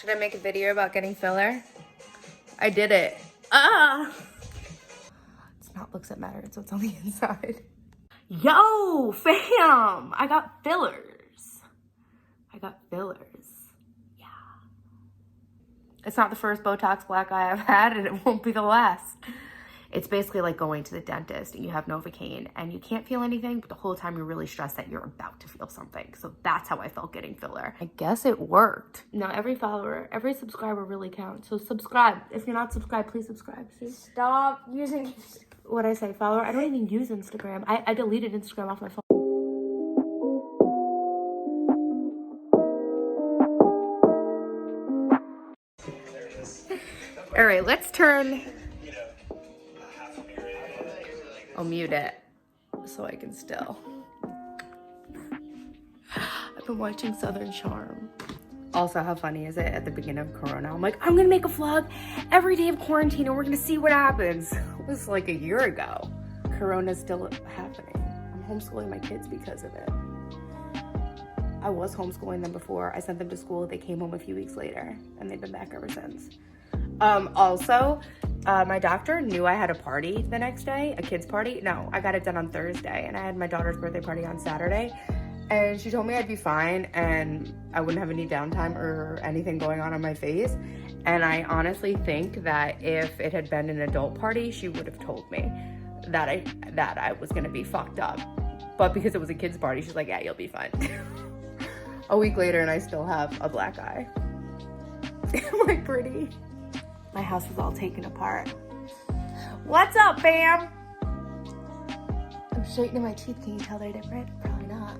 Should I make a video about getting filler? I did it. Ah! It's not looks that matter, it's what's on the inside. Yo, fam! I got fillers. Yeah. It's not the first Botox black eye I've had, and it won't be the last. It's basically like going to the dentist and you have Novocaine and you can't feel anything, but the whole time you're really stressed that you're about to feel something. So that's how I felt getting filler. I guess it worked. Now every follower, every subscriber really counts. So subscribe. If you're not subscribed, please subscribe. See? Stop using... What'd I say, follower? I don't even use Instagram. I deleted Instagram off my phone. All right, let's turn... I'll mute it so I can still. I've been watching Southern Charm. Also, how funny is it at the beginning of Corona? I'm like, I'm gonna make a vlog every day of quarantine and we're gonna see what happens. It was like a year ago. Corona's still happening. I'm homeschooling my kids because of it. I was homeschooling them before. I sent them to school. They came home a few weeks later and they've been back ever since. My doctor knew I had a party the next day, a kid's party. No, I got it done on Thursday and I had my daughter's birthday party on Saturday. And she told me I'd be fine and I wouldn't have any downtime or anything going on my face. And I honestly think that if it had been an adult party, she would have told me that I was gonna be fucked up. But because it was a kid's party, she's like, yeah, you'll be fine. A week later and I still have a black eye. Am I pretty? My house is all taken apart. What's up, fam? I'm straightening my teeth. Can you tell they're different? Probably not.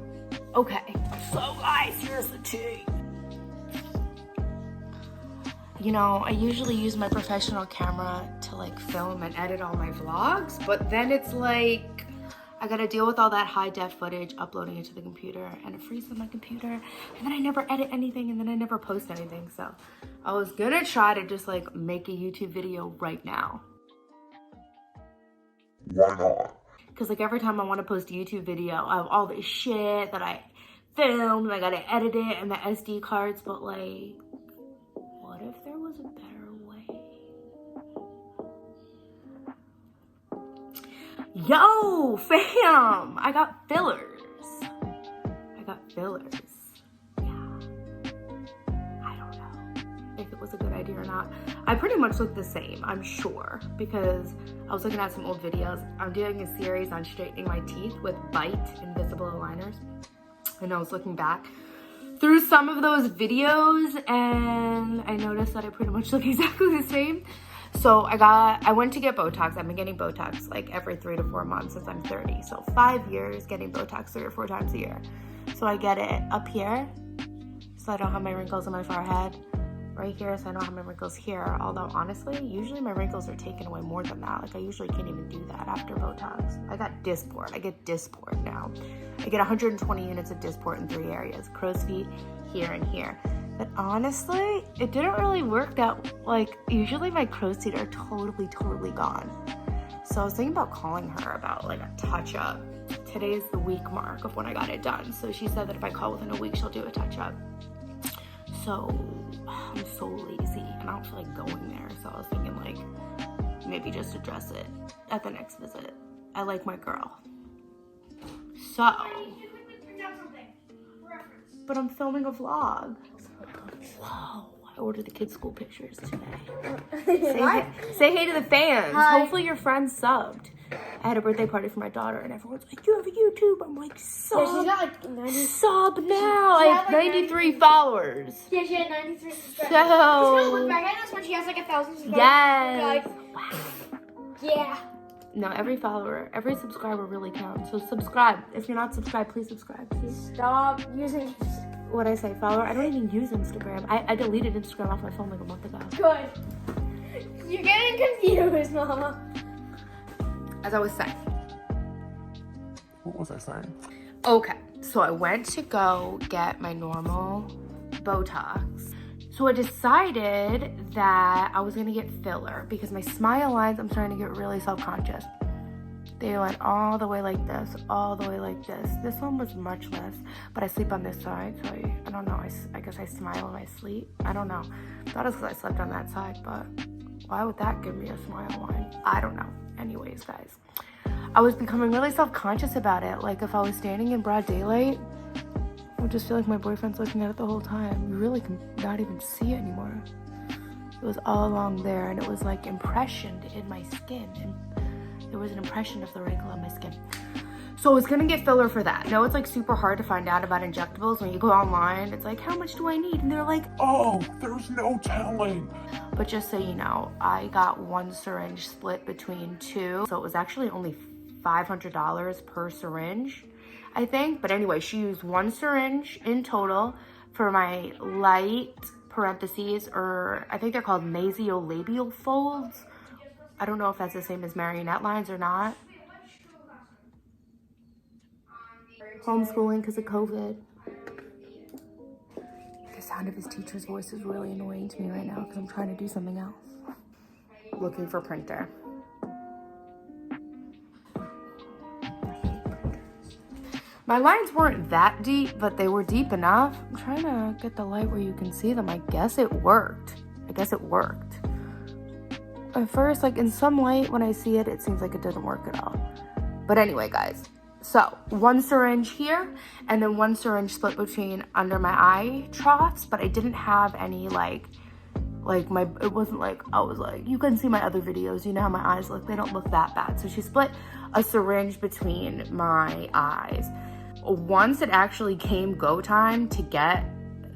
Okay, so guys, here's the tea. You know, I usually use my professional camera to like film and edit all my vlogs, but then it's like, I gotta deal with all that high def footage, uploading it to the computer, and it freezes on my computer, and then I never edit anything, and then I never post anything, so I was gonna try to just like make a YouTube video right now. Why not? Because like every time I want to post a YouTube video, I have all this shit that I filmed, and I gotta edit it, and the SD cards, but like, what if there was a better way? Yo, fam! I got fillers. Yeah. I don't know if it was a good idea or not. I pretty much look the same, I'm sure, because I was looking at some old videos. I'm doing a series on straightening my teeth with Bite Invisible Aligners. And I was looking back through some of those videos and I noticed that I pretty much look exactly the same. So I went to get Botox. I've been getting Botox like every 3 to 4 months since I'm 30. So 5 years getting Botox 3 or 4 times a year. So I get it up here so I don't have my wrinkles on my forehead. Right here so I don't have my wrinkles here. Although honestly, usually my wrinkles are taken away more than that. Like I usually can't even do that after Botox. I got Dysport. I get Dysport now. I get 120 units of Dysport in 3 areas. Crow's feet, here and here. But honestly, it didn't really work that, like, usually my crow's feet are totally gone. So I was thinking about calling her about like a touch-up. Today's the week mark of when I got it done. So she said that if I call within a week, she'll do a touch-up. So I'm so lazy and I don't feel like going there. So I was thinking like, maybe just address it at the next visit. I like my girl. So, but I'm filming a vlog. Whoa, I ordered the kids' school pictures today. Say hey to the fans. Hi. Hopefully your friends subbed. I had a birthday party for my daughter and everyone's like, you have a YouTube? I'm like, sub. Yeah, she's got like 90. Sub now. I have 93 followers. Yeah, she had 93 subscribers. So. She's gonna look back at us when she has like 1,000 subscribers. Yes. Wow. Yeah. No, every follower, every subscriber really counts. So subscribe. If you're not subscribed, please subscribe. See? Stop using... What'd I say, follower? I don't even use Instagram. I deleted Instagram off my phone like a month ago. Good. You're getting confused, Mama. As I was saying. What was I saying? Okay, so I went to go get my normal Botox. So I decided that I was gonna get filler because my smile lines, I'm starting to get really self-conscious. They went all the way like this, all the way like this. This one was much less, but I sleep on this side, so I don't know. I guess I smile when I sleep. I don't know. Thought it was because I slept on that side, but why would that give me a smile line? I don't know. Anyways, guys, I was becoming really self-conscious about it. Like if I was standing in broad daylight, I would just feel like my boyfriend's looking at it the whole time. You really can not even see it anymore. It was all along there, and it was like impressioned in my skin, and there was an impression of the wrinkle on my skin. So I was gonna get filler for that. Now it's like super hard to find out about injectables. When you go online, it's like, how much do I need? And they're like, oh, there's no telling. but just so you know, I got one syringe split between two. So it was actually only $500 per syringe, I think. But anyway, she used one syringe in total for my light parentheses, or I think they're called nasiolabial folds. I don't know if that's the same as marionette lines or not. Homeschooling because of COVID. The sound of his teacher's voice is really annoying to me right now because I'm trying to do something else. Looking for printer. My lines weren't that deep, but they were deep enough. I'm trying to get the light where you can see them. I guess it worked. At first, like in some light, when I see it, it seems like it didn't work at all. But anyway, guys, so one syringe here, and then one syringe split between under my eye troughs, but I didn't have any it wasn't like, I was like, you can see my other videos, you know how my eyes look, they don't look that bad. So she split a syringe between my eyes. Once it actually came go time to get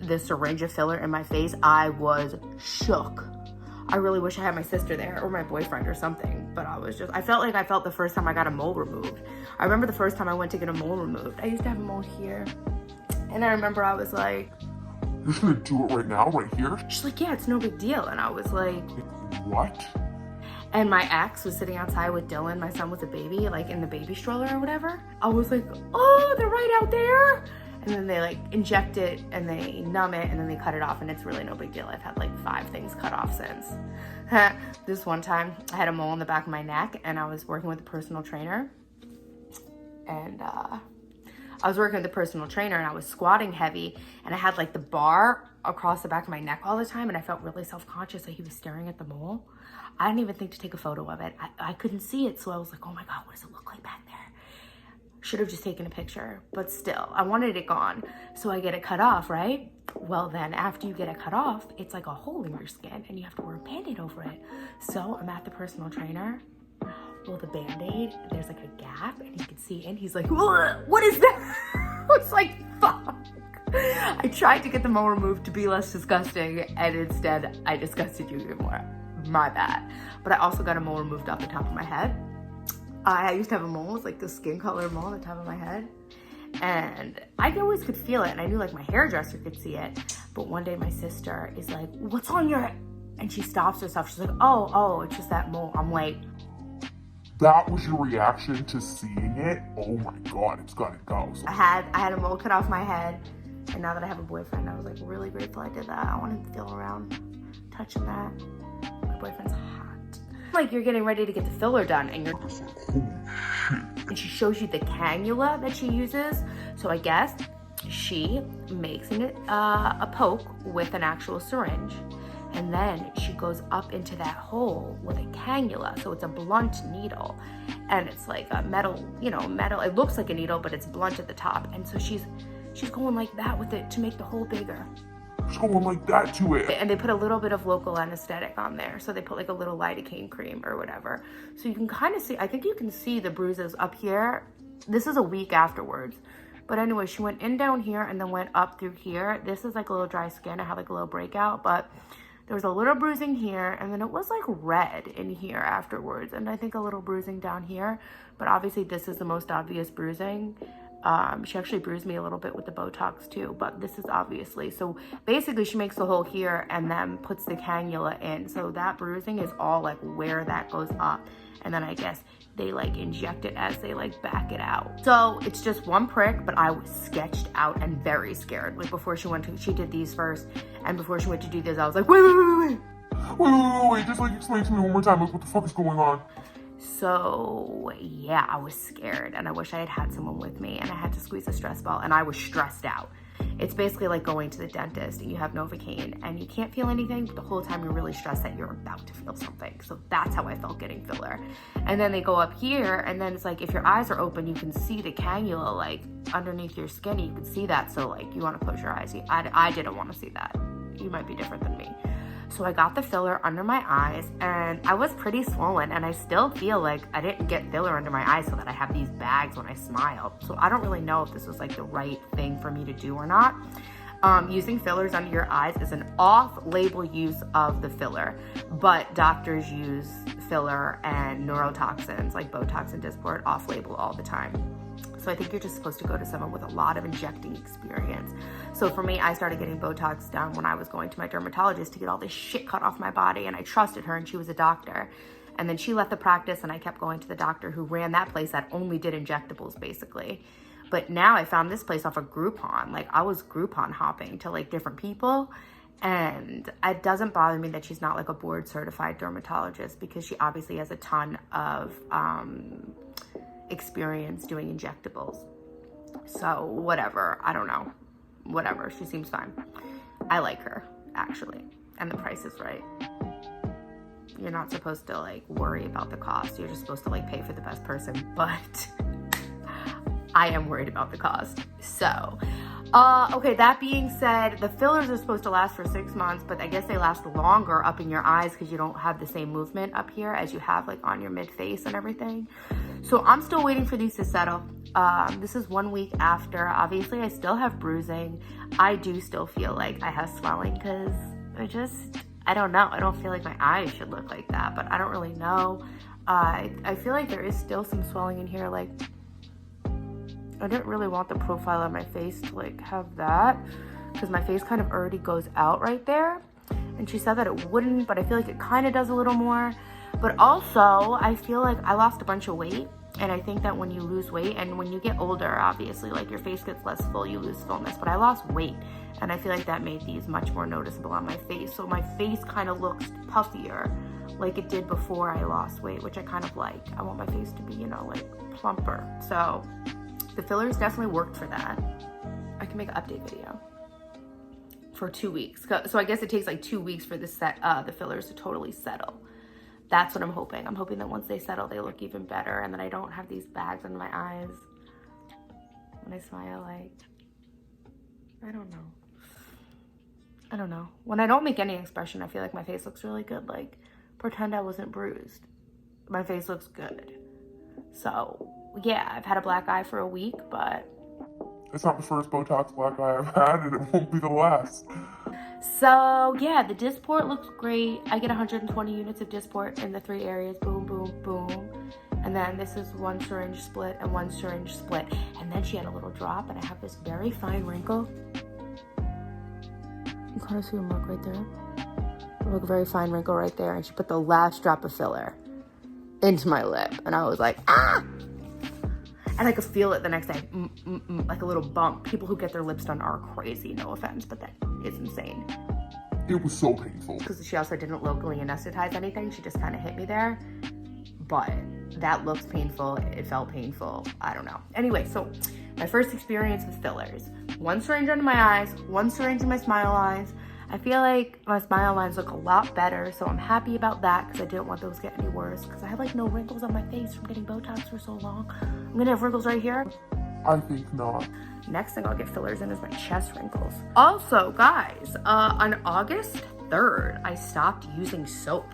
the syringe of filler in my face, I was shook. I really wish I had my sister there or my boyfriend or something, but I felt like I felt the first time I got a mole removed. I remember the first time I went to get a mole removed. I used to have a mole here, and I remember I was like, You're just gonna do it right now, right here? she's like, yeah, it's no big deal. And I was like, What? and my ex was sitting outside with Dylan, my son was a baby, like in the baby stroller or whatever. I was like, oh, they're right out there. And then they like inject it and they numb it and then they cut it off, and it's really no big deal. I've had like 5 things cut off since. This one time I had a mole on the back of my neck, and I was working with a personal trainer, and I was squatting heavy, and I had like the bar across the back of my neck all the time, and I felt really self-conscious that he was staring at the mole. I didn't even think to take a photo of it. I couldn't see it, so I was like, oh my God, what does it look like back there? Should have just taken a picture, but still, I wanted it gone. So I get it cut off, right? Well, then after you get it cut off, it's like a hole in your skin and you have to wear a Band-Aid over it. So I'm at the personal trainer. Well, the Band-Aid, there's like a gap and he can see, and he's like, what is that? I was like, fuck. I tried to get the mole removed to be less disgusting, and instead I disgusted you even more. My bad. But I also got a mole removed off the top of my head. I used to have a mole, it's like the skin color mole on the top of my head, and I always could feel it, and I knew like my hairdresser could see it. But one day my sister is like, what's on your head? And she stops herself. She's like, oh, it's just that mole. I'm like, That was your reaction to seeing it? Oh my God, it's gotta go. So I had a mole cut off my head, and now that I have a boyfriend, I was like really grateful I did that. I want him to feel around touching that. My boyfriend's hot. Like you're getting ready to get the filler done, and you're just like, holy shit. and she shows you the cannula that she uses. So I guess she makes a poke with an actual syringe, and then she goes up into that hole with a cannula. So it's a blunt needle, and it's like a metal. It looks like a needle, but it's blunt at the top. And so she's going like that with it to make the hole bigger. Just going like that to it. And they put a little bit of local anesthetic on there. So they put like a little lidocaine cream or whatever. So you can kind of see, I think you can see the bruises up here. This is a week afterwards. But anyway, she went in down here and then went up through here. This is like a little dry skin. I have like a little breakout, but there was a little bruising here, and then it was like red in here afterwards. And I think a little bruising down here, but obviously this is the most obvious bruising. She actually bruised me a little bit with the Botox too, but this is obviously, so basically she makes the hole here and then puts the cannula in. So that bruising is all like where that goes up. And then I guess they like inject it as they like back it out. So it's just one prick, but I was sketched out and very scared. Like before she did these first, and before she went to do this, I was like, wait. Wait, just like explain to me one more time, like what the fuck is going on? So yeah, I was scared and I wish I had had someone with me, and I had to squeeze a stress ball and I was stressed out. It's basically like going to the dentist and you have Novocaine and you can't feel anything, but the whole time you're really stressed that you're about to feel something. So that's how I felt getting filler. And then they go up here, and then it's like if your eyes are open, you can see the cannula like underneath your skin. You can see that. So like you want to close your eyes. I didn't want to see that. You might be different than me. So I got the filler under my eyes and I was pretty swollen, and I still feel like I didn't get filler under my eyes so that I have these bags when I smile. So I don't really know if this was like the right thing for me to do or not. Using fillers under your eyes is an off-label use of the filler, but doctors use filler and neurotoxins like Botox and Dysport off-label all the time. So I think you're just supposed to go to someone with a lot of injecting experience. So for me, I started getting Botox done when I was going to my dermatologist to get all this shit cut off my body, and I trusted her and she was a doctor. And then she left the practice and I kept going to the doctor who ran that place that only did injectables basically. But now I found this place off of Groupon. Like I was Groupon hopping to like different people, and it doesn't bother me that she's not like a board certified dermatologist, because she obviously has a ton of experience doing injectables. So whatever, I don't know, whatever, she seems fine. I like her actually, and the price is right. You're not supposed to like worry about the cost, you're just supposed to like pay for the best person, but I am worried about the cost. So okay, that being said, the fillers are supposed to last for 6 months, but I guess they last longer up in your eyes because you don't have the same movement up here as you have like on your mid face and everything. So I'm still waiting for these to settle. This is 1 week after. Obviously I still have bruising. I do still feel like I have swelling because I don't know. I don't feel like my eyes should look like that, but I don't really know. I feel like there is still some swelling in here. Like I didn't really want the profile of my face to like have that, because my face kind of already goes out right there. And she said that it wouldn't, but I feel like it kind of does a little more. But also, I feel like I lost a bunch of weight, and I think that when you lose weight and when you get older, obviously, like your face gets less full, you lose fullness. But I lost weight, and I feel like that made these much more noticeable on my face. So my face kind of looks puffier like it did before I lost weight, which I kind of like. I want my face to be, you know, like plumper. So the fillers definitely worked for that. I can make an update video for 2 weeks. So I guess it takes like 2 weeks for the fillers to totally settle. That's what I'm hoping. I'm hoping that once they settle, they look even better, and that I don't have these bags under my eyes when I smile. Like, I don't know. When I don't make any expression, I feel like my face looks really good. Like, pretend I wasn't bruised. My face looks good. So, yeah, I've had a black eye for a week, but It's not the first Botox black eye I've had, and it won't be the last. so yeah, the Dysport looks great. I get 120 units of Dysport in the 3 areas. Boom, boom, boom. And then this is 1 syringe split and 1 syringe split. And then she had a little drop, and I have this very fine wrinkle. You kind of see a mark right there. Like a very fine wrinkle right there. And she put the last drop of filler into my lip, and I was like, ah! And I could feel it the next day, like a little bump. People who get their lips done are crazy, no offense, but that is insane. It was so painful. Because she also didn't locally anesthetize anything. She just kind of hit me there. But that looks painful. It felt painful. I don't know. Anyway, so my first experience with fillers. 1 syringe under my eyes, 1 syringe in my smile lines. I feel like my smile lines look a lot better, so I'm happy about that, because I didn't want those to get any worse, because I have like no wrinkles on my face from getting Botox for so long. I'm gonna have wrinkles right here. I think not. Next thing I'll get fillers in is my chest wrinkles. Also, guys, on August 3rd, I stopped using soap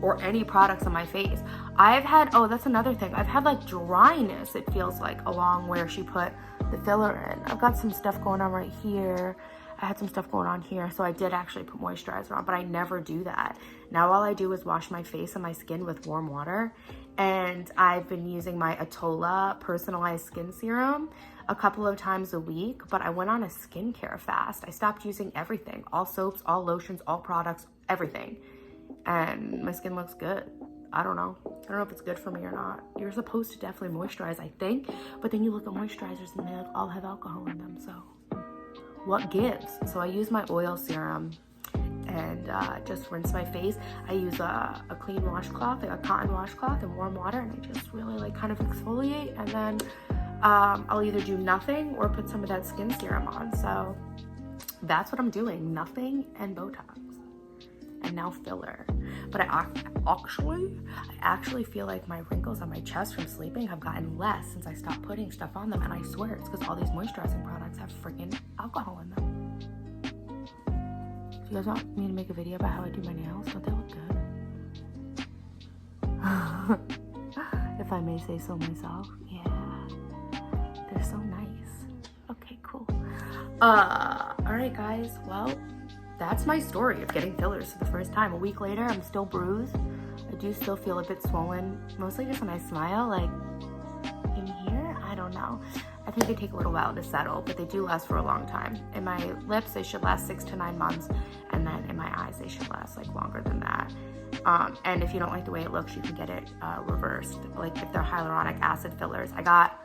or any products on my face. I've had, oh, that's another thing. I've had like dryness, it feels like, along where she put the filler in. I've got some stuff going on right here. I had some stuff going on here, so I did actually put moisturizer on, but I never do that. Now all I do is wash my face and my skin with warm water, and I've been using my Atola personalized skin serum a couple of times a week, but I went on a skincare fast. I stopped using everything, all soaps, all lotions, all products, everything, and my skin looks good. I don't know if it's good for me or not. You're supposed to definitely moisturize, I think, but then you look at moisturizers and they all have alcohol in them, so what gives? So I use my oil serum, and just rinse my face. I use a clean washcloth, like a cotton washcloth and warm water, and I just really like kind of exfoliate, and then I'll either do nothing or put some of that skin serum on. So that's what I'm doing, nothing and Botox. And now filler. But I actually feel like my wrinkles on my chest from sleeping have gotten less since I stopped putting stuff on them, and I swear it's because all these moisturizing products have freaking alcohol in them. Do you guys want me to make a video about how I do my nails? Don't they look good? If I may say so myself. Yeah. They're so nice. Okay, cool. Alright guys, well, that's my story of getting fillers for the first time. A week later, I'm still bruised. I do still feel a bit swollen, mostly just when I smile, like in here, I don't know. I think they take a little while to settle, but they do last for a long time. In my lips, they should last 6 to 9 months, and then in my eyes, they should last like longer than that. And if you don't like the way it looks, you can get it reversed, like if they're hyaluronic acid fillers. I got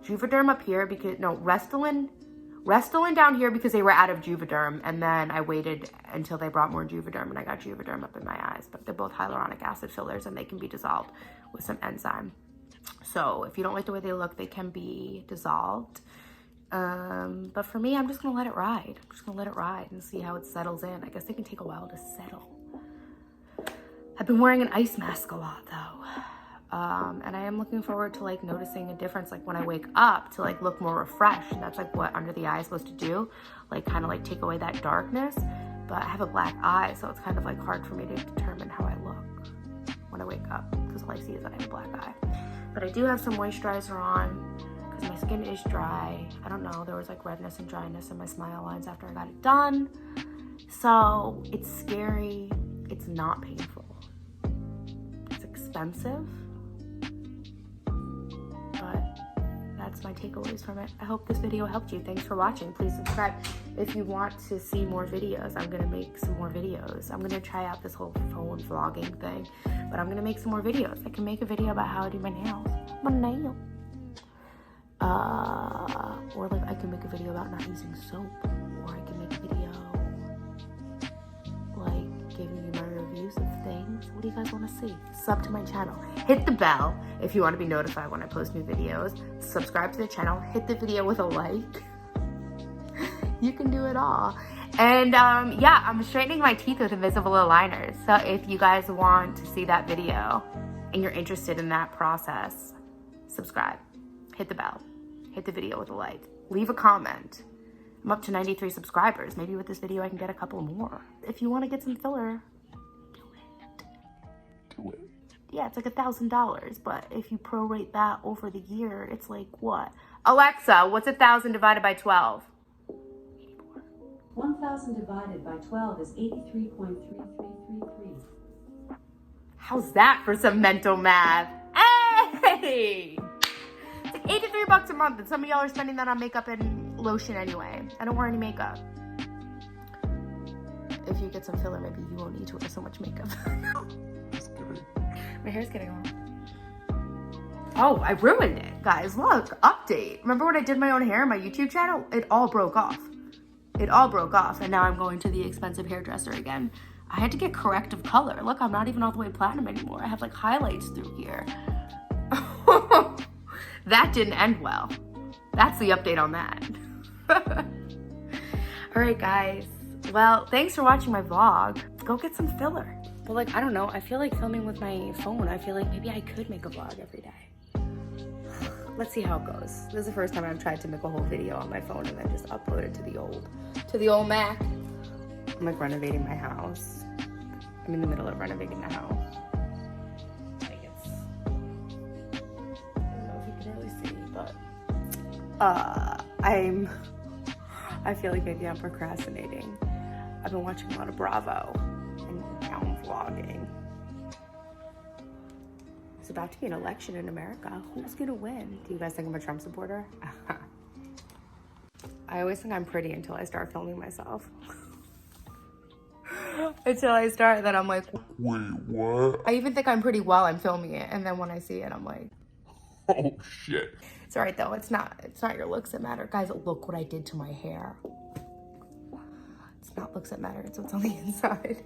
Juvederm up here because, no, Restylane down here because they were out of Juvederm, and then I waited until they brought more Juvederm, and I got Juvederm up in my eyes. But they're both hyaluronic acid fillers, and they can be dissolved with some enzyme. So if you don't like the way they look, they can be dissolved. But for me, I'm just gonna let it ride. I'm just gonna let it ride and see how it settles in. I guess they can take a while to settle. I've been wearing an ice mask a lot though. And I am looking forward to like noticing a difference, like when I wake up, to like look more refreshed. And that's like what under the eye is supposed to do, like kind of like take away that darkness. But I have a black eye, so it's kind of like hard for me to determine how I look when I wake up, because all I see is that I have a black eye. But I do have some moisturizer on because my skin is dry. I don't know, there was like redness and dryness in my smile lines after I got it done. So it's scary. It's not painful. It's expensive. That's my takeaways from it. I hope this video helped you. Thanks for watching. Please subscribe if you want to see more videos. I'm gonna make some more videos. I'm gonna try out this whole phone vlogging thing, but I'm gonna make some more videos. I can make a video about how I do my nails. My nail. Or like I can make a video about not using soap, or I can make a video like giving you my reviews of things. What do you guys want to see? Sub to my channel. Hit the bell if you want to be notified when I post new videos. Subscribe to the channel. Hit the video with a like. You can do it all. And yeah, I'm straightening my teeth with invisible aligners. So if you guys want to see that video and you're interested in that process, subscribe. Hit the bell. Hit the video with a like. Leave a comment. I'm up to 93 subscribers. Maybe with this video I can get a couple more. If you want to get some filler, Do it. yeah, it's like $1,000, but if you prorate that over the year, it's like what? Alexa, what's 1,000 divided by 12? 1,000 divided by 12 is 83.3333. How's that for some mental math? Hey! It's like 83 bucks a month, and some of y'all are spending that on makeup and lotion anyway. I don't wear any makeup. If you get some filler, maybe you won't need to wear so much makeup. Just kidding. My hair's getting long. Oh, I ruined it. Guys, look, update. Remember when I did my own hair on my YouTube channel? It all broke off. It all broke off, and now I'm going to the expensive hairdresser again. I had to get corrective color. Look, I'm not even all the way platinum anymore. I have like highlights through here. That didn't end well. That's the update on that. All right, guys. Well, thanks for watching my vlog. Go get some filler. But like, I don't know. I feel like filming with my phone. I feel like maybe I could make a vlog every day. Let's see how it goes. This is the first time I've tried to make a whole video on my phone and then just upload it to the old Mac. I'm like renovating my house. I'm in the middle of renovating the house. Like it's, I don't know if you can really see, but I feel like maybe I'm procrastinating. I've been watching a lot of Bravo and now I'm vlogging. There's about to be an election in America. Who's gonna win? Do you guys think I'm a Trump supporter? I always think I'm pretty until I start filming myself. Until I start, then I'm like, Wait, what? I even think I'm pretty while I'm filming it, and then when I see it, I'm like, Oh, shit. it's all right though. It's not your looks that matter. Guys, look what I did to my hair. It's not looks that matter, so it's on the inside.